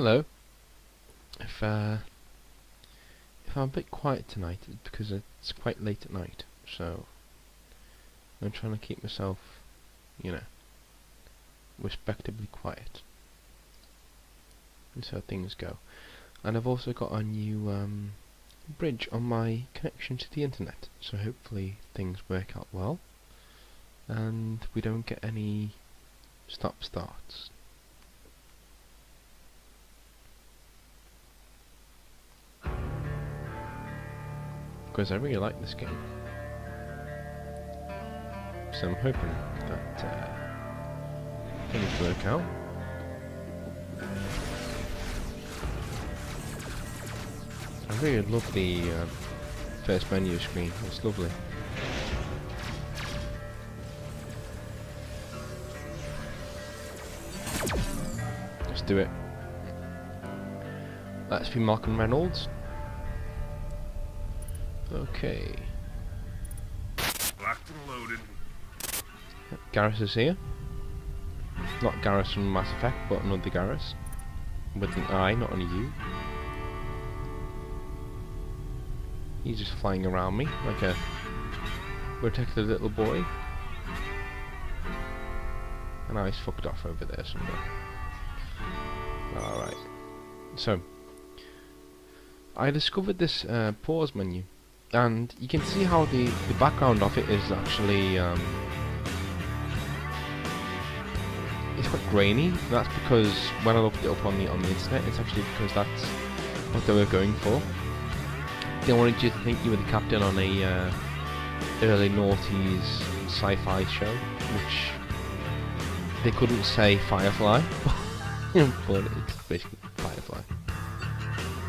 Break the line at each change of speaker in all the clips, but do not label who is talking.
Hello. If I'm a bit quiet tonight, it's because it's quite late at night, so I'm trying to keep myself, you know, respectably quiet. And so things go. And I've also got a new bridge on my connection to the internet, so hopefully things work out well, and we don't get any stop-starts. Because I really like this game, so I'm hoping that things work out. I really love the first menu screen, it's lovely. Let's do it. Let's be Malcolm Reynolds. Okay.
Locked and loaded.
Garrus is here. Not Garrus from Mass Effect, but another Garrus. With an I, not an U. He's just flying around me like a protected little boy. And now he's fucked off over there somewhere. Alright. So, I discovered this pause menu. And you can see how the background of it is actually it's quite grainy. And that's because when I looked it up on the internet, it's actually because that's what they were going for. They wanted you to think you were the captain on a early noughties sci-fi show, which they couldn't say Firefly, but it's basically Firefly.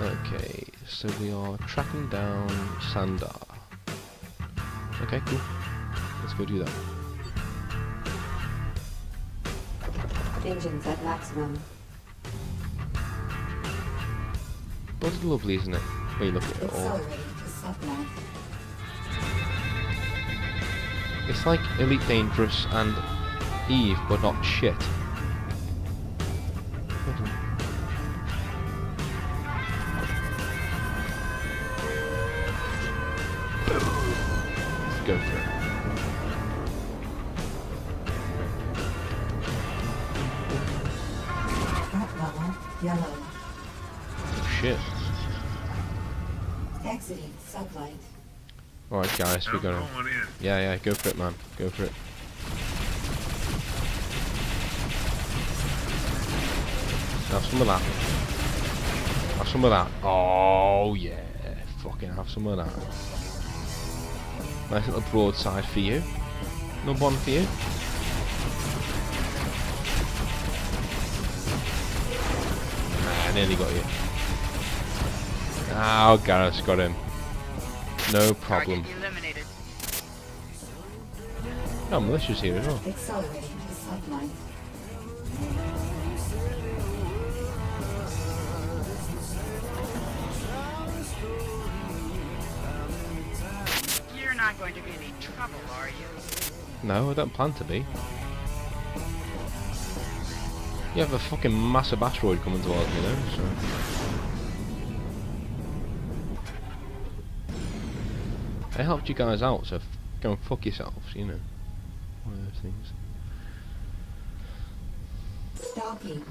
Okay, so we are tracking down Sandar. Okay, cool. Let's go do that.
Engines at maximum.
But it's lovely, isn't it? When you look at it all.
Accelerating to sublight.
It's like Elite Dangerous and Eve, but not shit. Let's go for it.
Threat level yellow.
Oh shit.
Exiting sublight.
Alright guys, we
I'm
gotta...
going in.
Yeah, go for it, man. Go for it. Have some of that. Have some of that. Oh yeah. Fucking have some of that. Nice little broadside for you. No one for you. Nah, nearly got you. Oh, Garrus got him. No problem.
Target eliminated.
Oh, Militia's here as well.
Accelerating to sublight.
You're not going to be any trouble, are you?
No, I don't plan to be. You have a fucking massive asteroid coming towards me though, so... I helped you guys out, so go and fuck yourselves, you know. One of those things.
Stalking.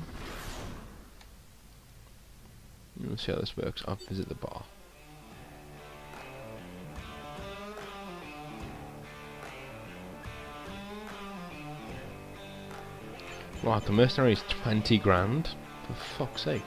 Let's see how this works. I'll visit the bar. Right, the mercenary is 20 grand. For fuck's sake.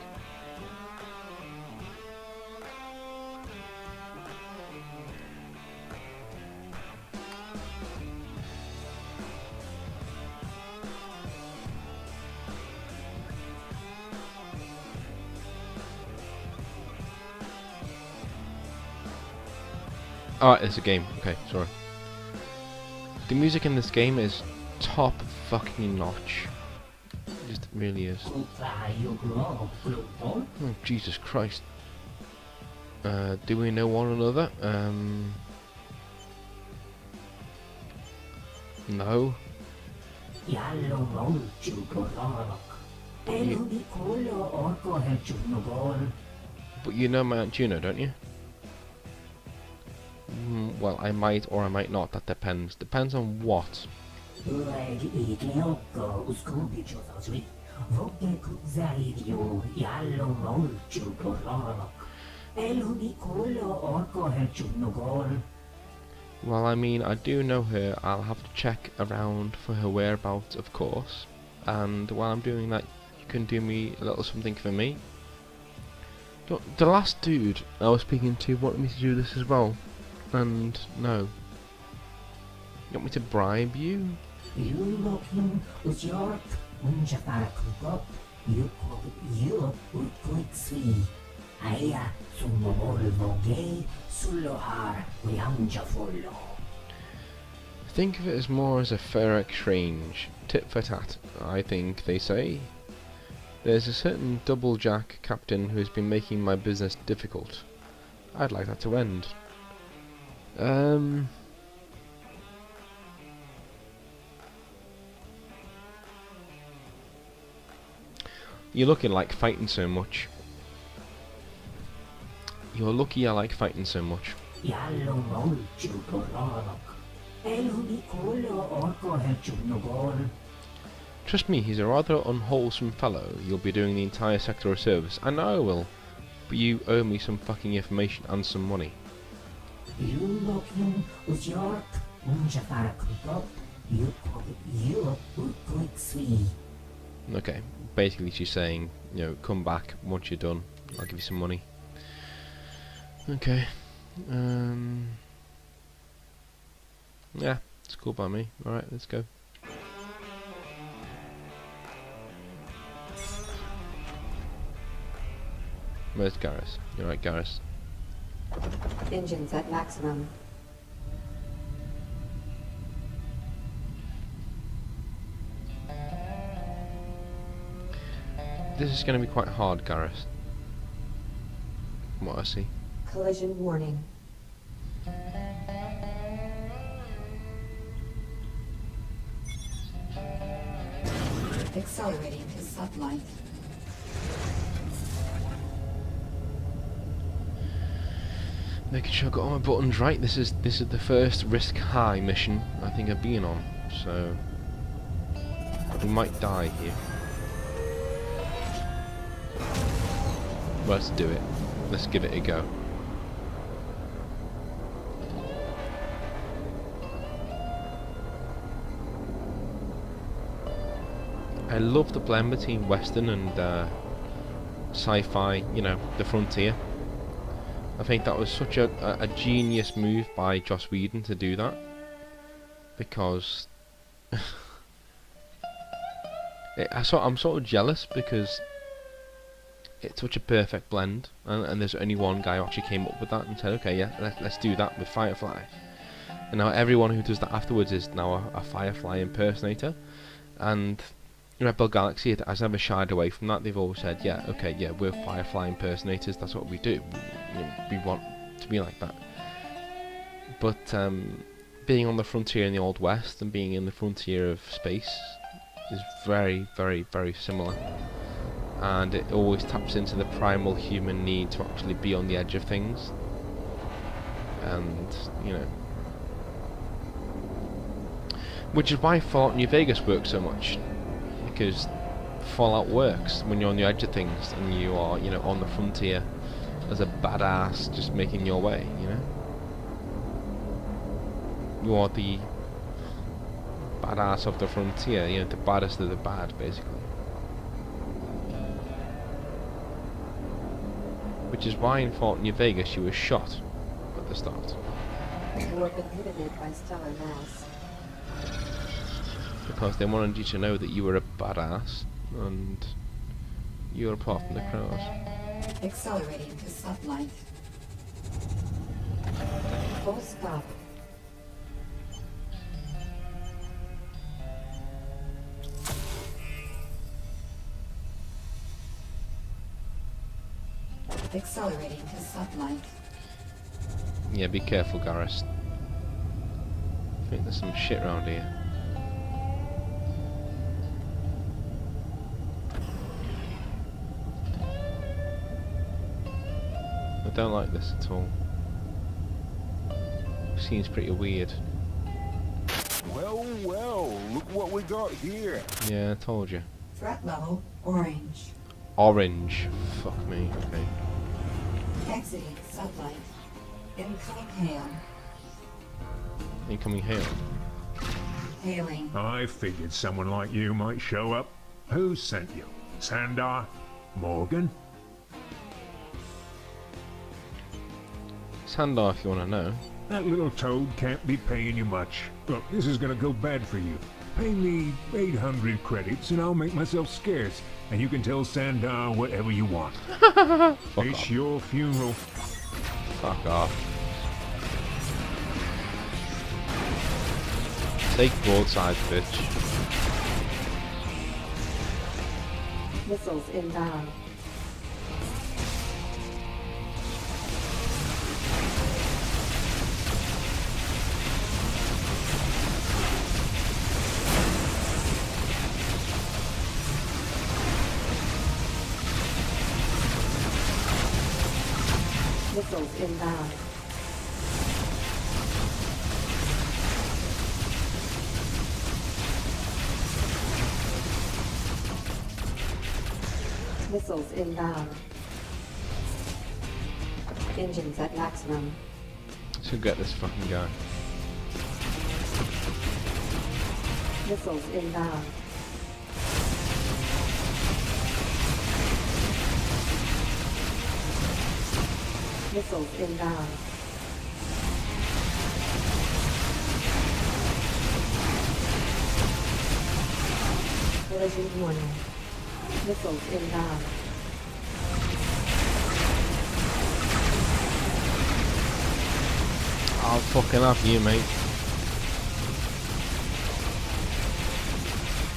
Oh, it's a game. Okay, sorry. The music in this game is top fucking notch. It just really is. Oh, Jesus Christ. Do we know one another? No. But you know my Aunt Juno, don't you? Well, I might or I might not. That depends. Depends on what. Well, I mean, I do know her. I'll have to check around for her whereabouts, of course. And while I'm doing that, you can do me a little something for me. The last dude I was speaking to wanted me to do this as well. And no. You want me to bribe you? Think of it as more as a fair exchange. Tit for tat, I think they say. There's a certain double-jack captain who has been making my business difficult. I'd like that to end. You're looking like fighting so much. You're lucky I like fighting so much. Trust me, he's a rather unwholesome fellow. You'll be doing the entire sector of service. I know I will. But you owe me some fucking information and some money. Okay, basically she's saying, you know, come back once you're done. I'll give you some money. Okay. Yeah, it's cool by me. Alright, let's go. Where's Garrus? You're right, Garrus.
Engines at maximum.
This is going to be quite hard, Garrus. From what I see.
Collision warning. Accelerating to sublight.
Making sure I got all my buttons right. This is the first risk high mission I think I've been on, so we might die here. Let's do it. Let's give it a go. I love the blend between Western and sci-fi, you know, the frontier. I think that was such a genius move by Joss Whedon to do that, because I'm sort of jealous because it's such a perfect blend, and there's only one guy who actually came up with that and said, okay, yeah, let's do that with Firefly. And now everyone who does that afterwards is now a Firefly impersonator, and Rebel Galaxy has never shied away from that. They've always said, yeah, okay, yeah, we're Firefly impersonators, that's what we do. You know, we want to be like that. But being on the frontier in the Old West and being in the frontier of space is very, very, very similar. And it always taps into the primal human need to actually be on the edge of things. And, you know, which is why Fallout New Vegas works so much. Because Fallout works when you're on the edge of things and you are, you know, on the frontier as a badass just making your way, you know? You are the badass of the frontier, you know, the baddest of the bad, basically. Which is why in Fallout New Vegas you were shot at the start.
You were inhibited by stellar mass.
Because they wanted you to know that you were a badass and you were apart from the crowd.
Accelerating to sublight. Full stop. Accelerating to sublight.
Yeah, be careful, Garrus. I think there's some shit around here. don't like this at all. Seems pretty weird.
Well, well, look what we got here.
Yeah, I told you.
Threat level orange.
Orange. Fuck me. Okay.
Exiting sublight. Incoming hail.
Incoming hail.
Hailing.
I figured someone like you might show up. Who sent you? Sandar? Morgan?
Sandar, if you want to know.
That little toad can't be paying you much. Look, this is gonna go bad for you. Pay me 800 credits and I'll make myself scarce. And you can tell Sandar whatever you want.
Fuck
It's
off.
your funeral.
Fuck off. Take broadside, bitch.
Missiles inbound. Missiles inbound. Missiles inbound. Engines at maximum.
So get this fucking guy.
Missiles inbound. Missiles inbound. Collision warning. Missiles inbound.
I'll fucking have you, mate.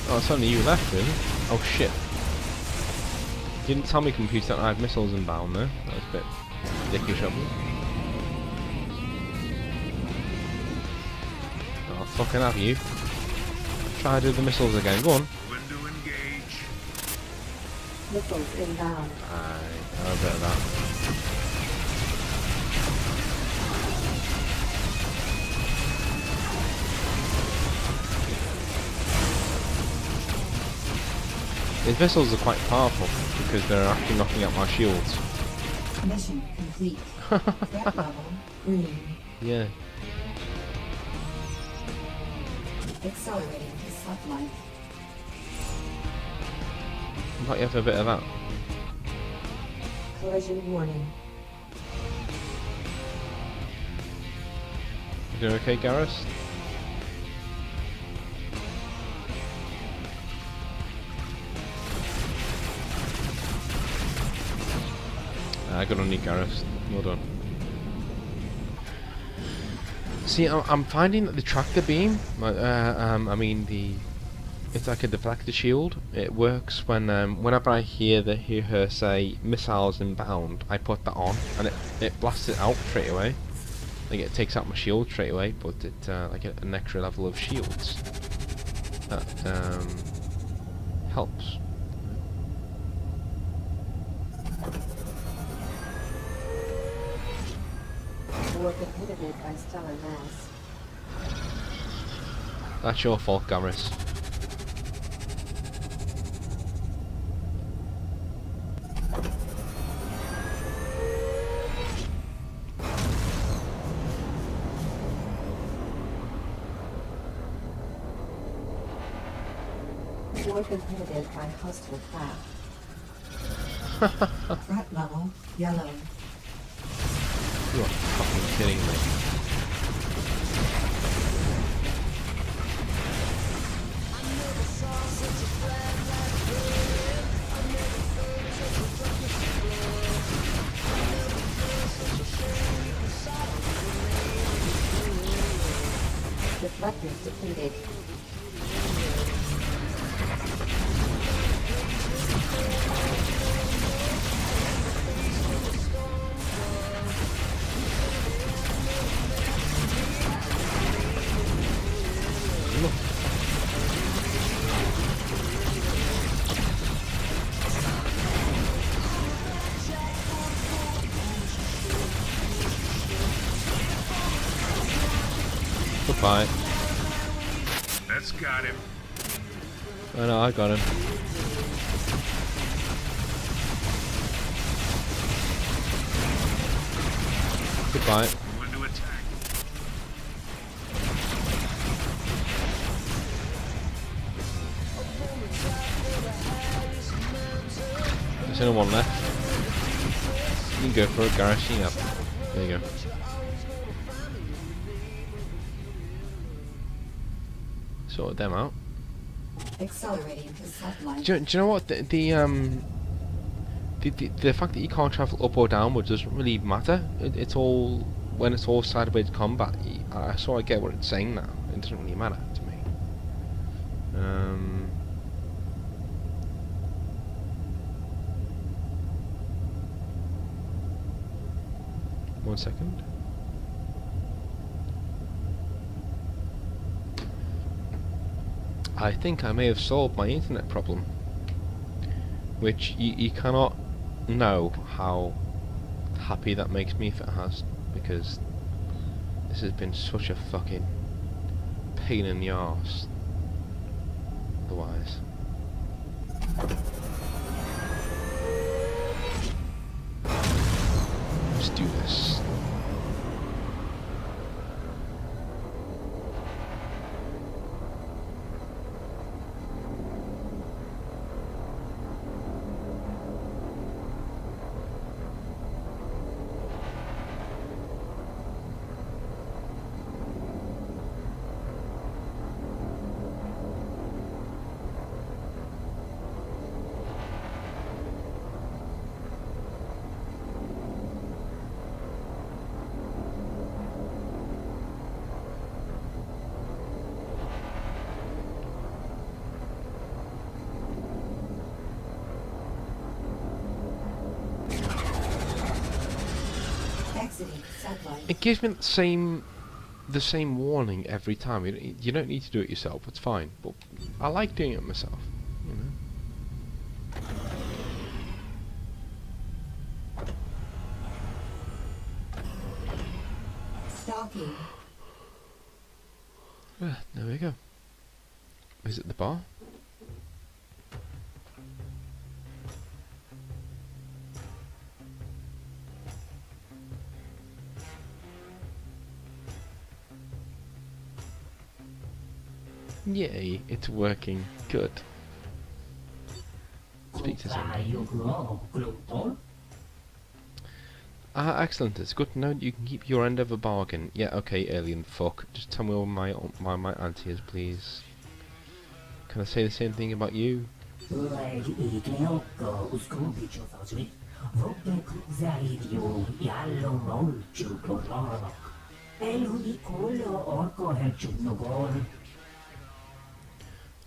Oh, it's only you left, really? Oh shit. You didn't tell me, computer, that I have missiles inbound there. That was a bit dickish of me. I'll fucking have you. Try to do the missiles again. Go on.
Window engage.
Missiles inbound.
Aye, I'll bet that. These missiles are quite powerful because they're actually knocking out my shields.
Mission complete. Threat level green.
Yeah.
Accelerating to sublight.
Might have a bit of that.
Collision warning.
You doing okay, Garrus? Good on you, Garrus. Well done. See, I'm finding that the tractor beam, it's like a deflector shield. It works when whenever I hear her say missiles inbound, I put that on and it blasts it out straight away. Like it takes out my shield straight away, but it like an extra level of shields. That helps.
Warp inhibited by stellar mass.
That's your fault, Garrus.
Warp inhibited by hostile craft. Threat level yellow.
You are fucking kidding me.
Deflectors depleted.
Goodbye.
That's got him.
Oh no, I got him. Goodbye.
Going to attack.
There's only one left. You can go for it, Gareth. You can. There you go. Sorted them out.
Accelerating to satellite.
Do you know what? The fact that you can't travel up or downwards doesn't really matter. It's all when it's all sideways combat. I sort of get what it's saying now. It doesn't really matter to me. 1 second. I think I may have solved my internet problem, which you cannot know how happy that makes me if it has, because this has been such a fucking pain in the arse otherwise. Let's do this.
Exiting satellite.
It gives me the same warning every time. You don't need to do it yourself. It's fine, but I like doing it myself. You know.
Stalking.
There we go. Is it the bar? Yay, it's working. Good. Speak to someone. Excellent. It's good to know that you can keep your end of a bargain. Yeah, okay, alien fuck. Just tell me what my auntie is, please. Can I say the same thing about you?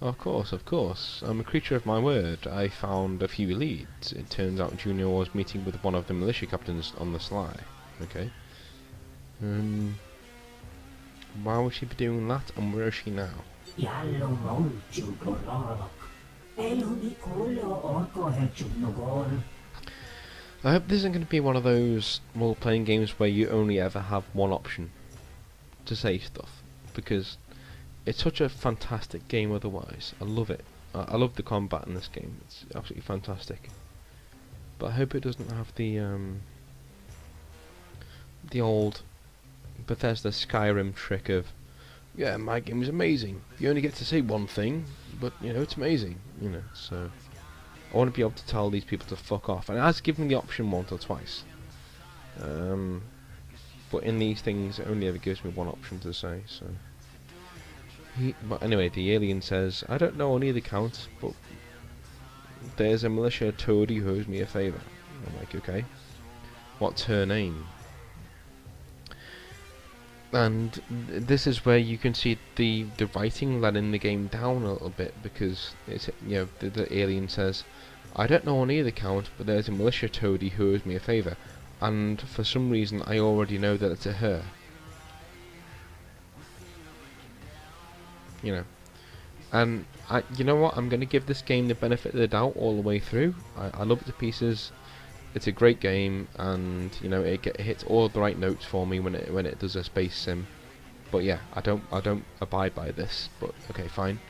Of course. I'm a creature of my word. I found a few leads. It turns out Junior was meeting with one of the militia captains on the sly. Okay. Why would she be doing that, and where is she now? I hope this isn't going to be one of those role-playing games where you only ever have one option to say stuff, because it's such a fantastic game otherwise. I love it. I love the combat in this game. It's absolutely fantastic. But I hope it doesn't have the old Bethesda Skyrim trick of, yeah, my game is amazing. You only get to say one thing, but you know it's amazing. You know, so I want to be able to tell these people to fuck off, and it has given me the option once or twice. But in these things, it only ever gives me one option to say. So. But anyway, the alien says, I don't know on either count, but there's a militia toady who owes me a favour. I'm like, okay. What's her name? And this is where you can see the writing letting the game down a little bit, because it's, you know, the alien says, I don't know on either count, but there's a militia toady who owes me a favour, and for some reason I already know that it's a her. You know, and you know what? I'm going to give this game the benefit of the doubt all the way through. I love it to pieces. It's a great game, and you know it hits all the right notes for me when it does a space sim. But yeah, I don't abide by this. But okay, fine.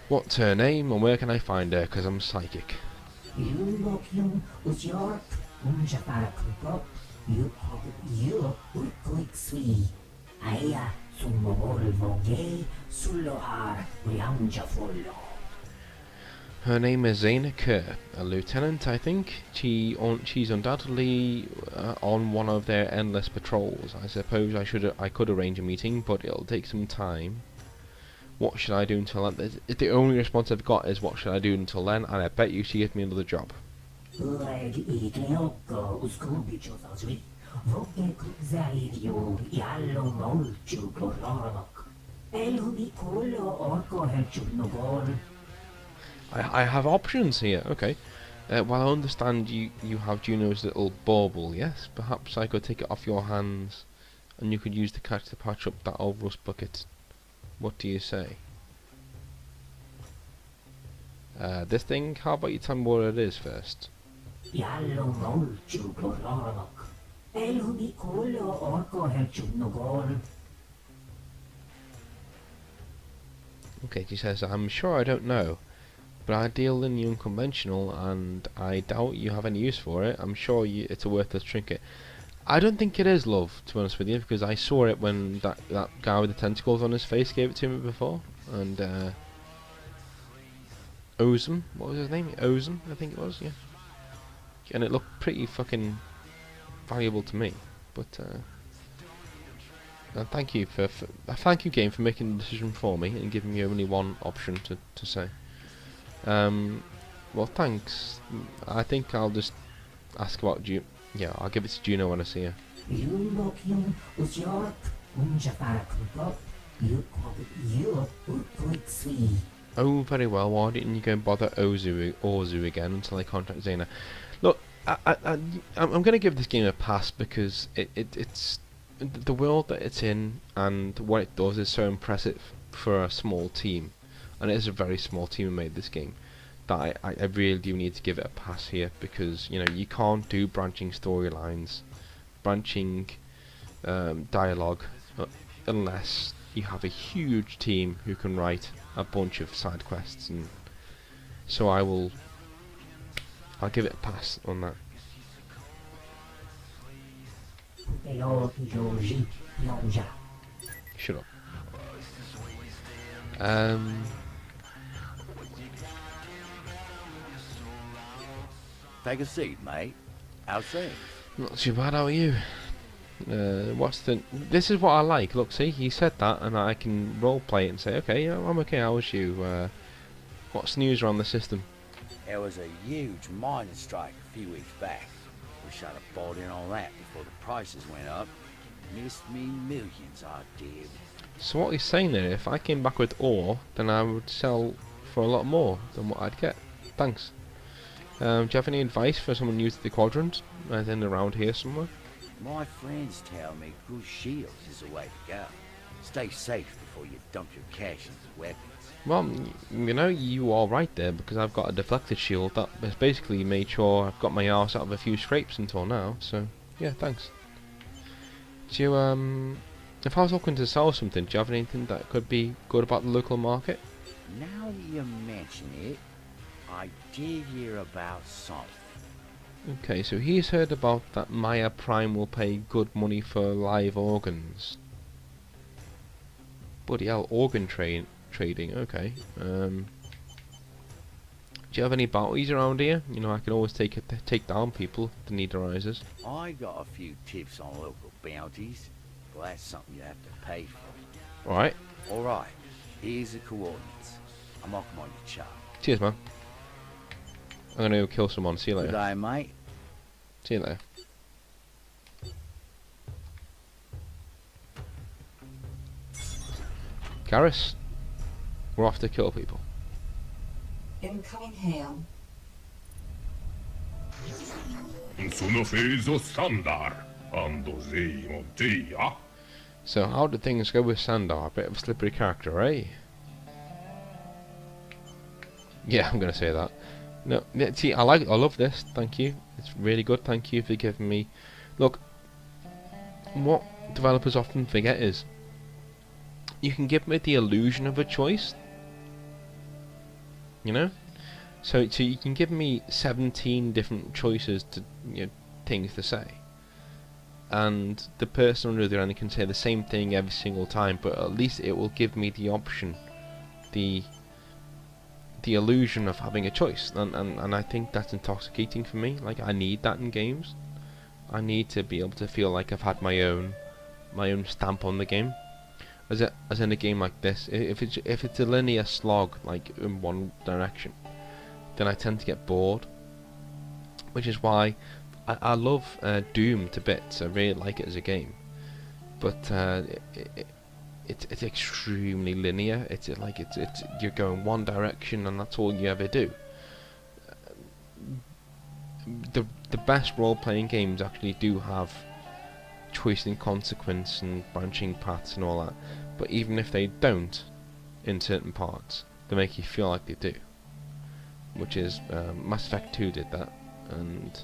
What's her name and where can I find her? Because I'm psychic. Her name is Zaina Kerr, a lieutenant, I think. She's undoubtedly on one of their endless patrols. I suppose I could arrange a meeting, but it'll take some time. What should I do until then? The only response I've got is what should I do until then, and I bet you she gives me another job. I have options here, okay. Well, I understand you have Juno's little bauble, yes? Perhaps I could take it off your hands, and you could use the catch to patch up that old rust bucket. What do you say? This thing? How about you tell me what it is first? Okay, she says, I'm sure I don't know, but I deal in the unconventional, and I doubt you have any use for it. I'm sure it's a worthless trinket. I don't think it is, love, to be honest with you, because I saw it when that guy with the tentacles on his face gave it to me before, and Ozum, what was his name? Ozum, I think it was, yeah. And it looked pretty fucking valuable to me, but thank you thank you, game, for making the decision for me and giving me only one option to say. Well, thanks. I think I'll just ask about Juno. Yeah, I'll give it to Juno when I see her. Oh, very well. Why didn't you go and bother Ozu again until I contact Zaina? Look, I'm going to give this game a pass because it's the world that it's in and what it does is so impressive for a small team, and it is a very small team who made this game. That I really do need to give it a pass here, because you can't do branching storylines, branching dialogue, unless you have a huge team who can write a bunch of side quests, and so I'll give it a pass on that. Shut up.
Take a seat, mate. How's things?
Not too bad, how are you? This is what I like. Look, see, he said that, and I can roleplay it and say, okay, yeah, I'm okay, how was you? What's the news around the system?
There was a huge mining strike a few weeks back. Wish I'd have bought in on that before the prices went up. Missed me millions, I did.
So what he's saying there, if I came back with ore, then I would sell for a lot more than what I'd get. Thanks. Do you have any advice for someone new to the quadrant? As in around here somewhere?
My friends tell me good shields is the way to go. Stay safe before you dump your cash into weapons.
Well, you are right there, because I've got a deflected shield that has basically made sure I've got my arse out of a few scrapes until now, so yeah, thanks. Do you, if I was looking to sell something, do you have anything that could be good about the local market?
Now that you mention it, I did hear about something.
Okay, so he's heard about that Maya Prime will pay good money for live organs. Bloody hell, organ trading, okay. Do you have any bounties around here? I can always take down people if the need arises.
I got a few tips on local bounties, but that's something you have to pay for.
Alright.
Alright, here's the coordinates. I'm off on your chart.
Cheers, man. I'm gonna go kill someone. See you later.
Good day, mate.
See you later. Garrus, we're off to kill people.
Incoming hail.
So how did things go with Sandar? A bit of a slippery character, eh? Yeah, I'm gonna say that. No, see, I love this. Thank you. It's really good. Thank you for giving me. Look, what developers often forget is you can give me the illusion of a choice. You know, so you can give me 17 different choices to, you know, things to say, and the person on the other end can say the same thing every single time, but at least it will give me the option, the illusion of having a choice, and I think that's intoxicating for me. Like, I need that in games. I need to be able to feel like I've had my own stamp on the game. As in a game like this, if it's a linear slog, like in one direction, then I tend to get bored. Which is why I love Doom to bits. I really like it as a game, but it's extremely linear. It's you're going one direction and that's all you ever do. The best role-playing games actually do have choice and consequence and branching paths and all that, but even if they don't, in certain parts, they make you feel like they do. Which is Mass Effect 2 did that, and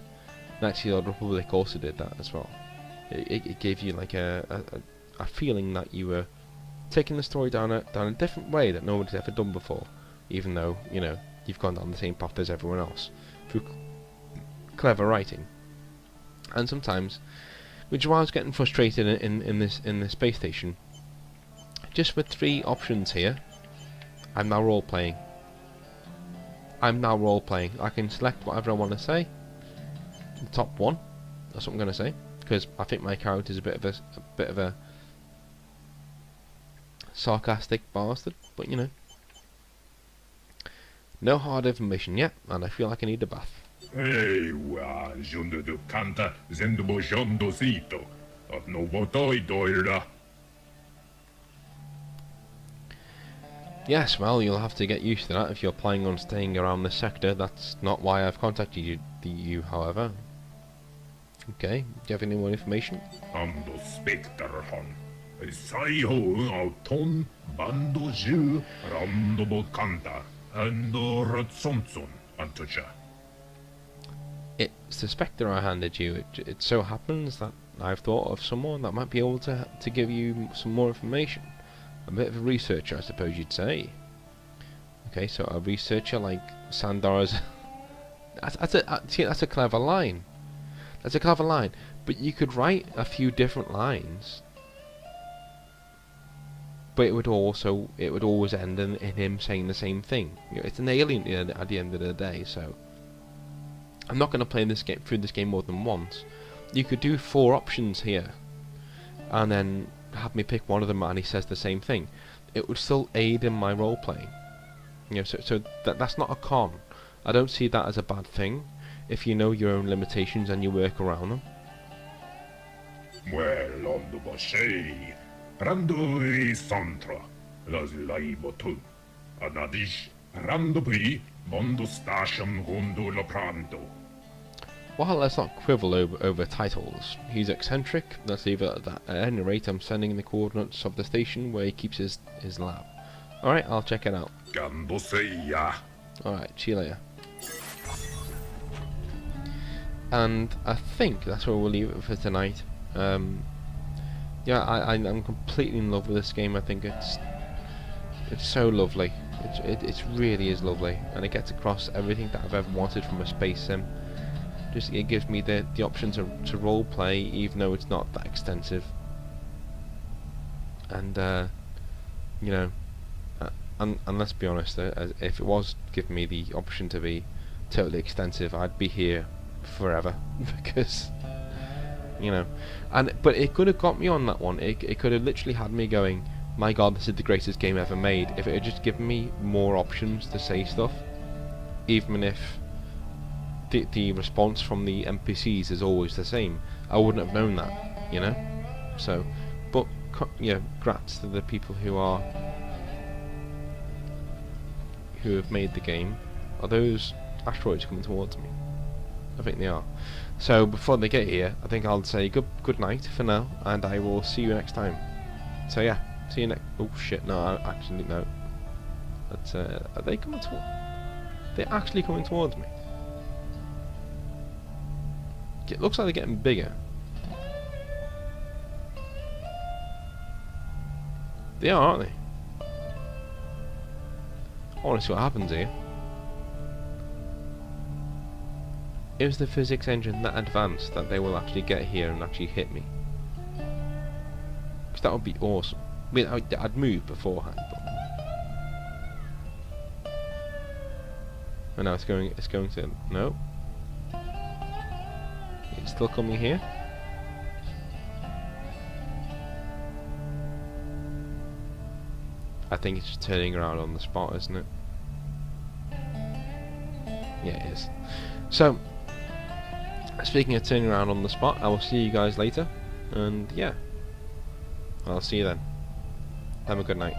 actually the Old Republic also did that as well. It gave you like a feeling that you were taking the story down a different way that nobody's ever done before, even though, you know, you've gone down the same path as everyone else through clever writing. And sometimes, which is why I was getting frustrated in this space station. Just with 3 options here, I'm now role playing. I can select whatever I want to say. The top one, that's what I'm going to say, because I think my character's a bit of a sarcastic bastard. But you know, no hard information yet, and I feel like I need a bath.
Hey, junto do canta zendo bojondo sito. No botoi doira.
Yes, well, you'll have to get used to that if you're planning on staying around this sector. That's not why I've contacted you, however. Okay, do you have any more information?
Ando specter hon. Sai ho auton bando ju rando bo canta ando rotsonson antocha.
It's the Spectre I handed you. It so happens that I've thought of someone that might be able to give you some more information. A bit of a researcher, I suppose you'd say. Okay, so a researcher like Sandar's. That's a clever line. That's a clever line. But you could write a few different lines, but it would always end in him saying the same thing. You know, it's an alien at the end of the day, so I'm not going to play through this game more than once. You could do 4 options here, and then have me pick one of them and he says the same thing. It would still aid in my role playing. You know, so that's not a con. I don't see that as a bad thing if you know your own limitations and you work around them.
Well, on the boshe, rando e santra, las laibotu, anadish, rando pi, mondo stasham gundo la pranto.
Well, let's not quibble over titles. He's eccentric, let's leave it at that. At any rate, I'm sending the coordinates of the station where he keeps his lab. Alright, I'll check it out. Alright, see you later. And I think that's where we'll leave it for tonight. Yeah, I'm completely in love with this game. I think it's so lovely. It really is lovely, and it gets across everything that I've ever wanted from a space sim. Just it gives me the option to role play, even though it's not that extensive. And you know, and let's be honest, if it was giving me the option to be totally extensive, I'd be here forever because, you know, but it could have got me on that one. It could have literally had me going, my god, this is the greatest game ever made, if it had just given me more options to say stuff, even if the response from the NPCs is always the same. I wouldn't have known that, you know. So, but yeah, grats to the people who have made the game. Are those asteroids coming towards me? I think they are. So before they get here, I think I'll say good night for now, and I will see you next time. So yeah, see you next. Oh shit! No, actually no. That's are they coming towards? They're actually coming towards me. It looks like they're getting bigger. They are, aren't they? I want to see what happens here. Is the physics engine that advanced that they will actually get here and actually hit me? Because that would be awesome. I mean, I'd move beforehand. But... And now it's going to... No. It's still coming here. I think it's just turning around on the spot, isn't it? Yeah, it is. So, speaking of turning around on the spot, I will see you guys later. And yeah, I'll see you then. Have a good night.